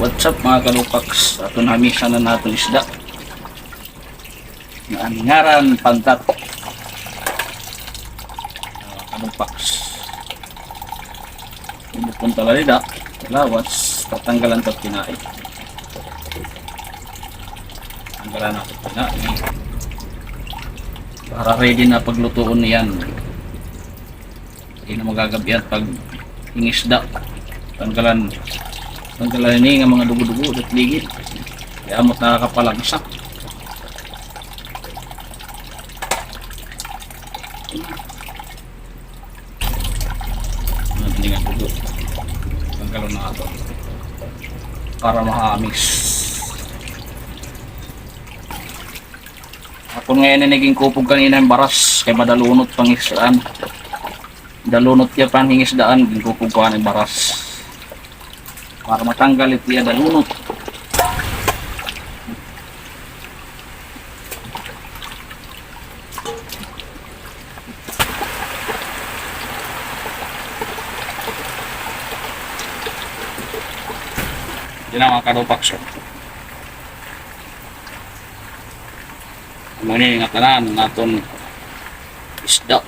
What's up mga kalupaks? Ato na misa na nato isda. Na ngaran pantat. Kalupaks. Pupunta lang nila. Lawas. Tatanggalan ito kinain. Tanggalan natin kinain. Para ready na paglutuon niyan. Hindi na magagabi at pag ingisda. Tanggalan ini nga mga dugo-dugo at ligid. Kaya amot nakakapalagsak. Ano nga dugo. Tanggalon na ito. Para mahamis. Ako ngayon ay naging kupog kanina yung baras. Kaya madalunot pang isdaan. Dalunot niya pang hingisdaan. Kupog ko ang baras. Para matanggal ito yung dalunot. Yan ang mga kalupaks. Ang mga ingatan natin isda.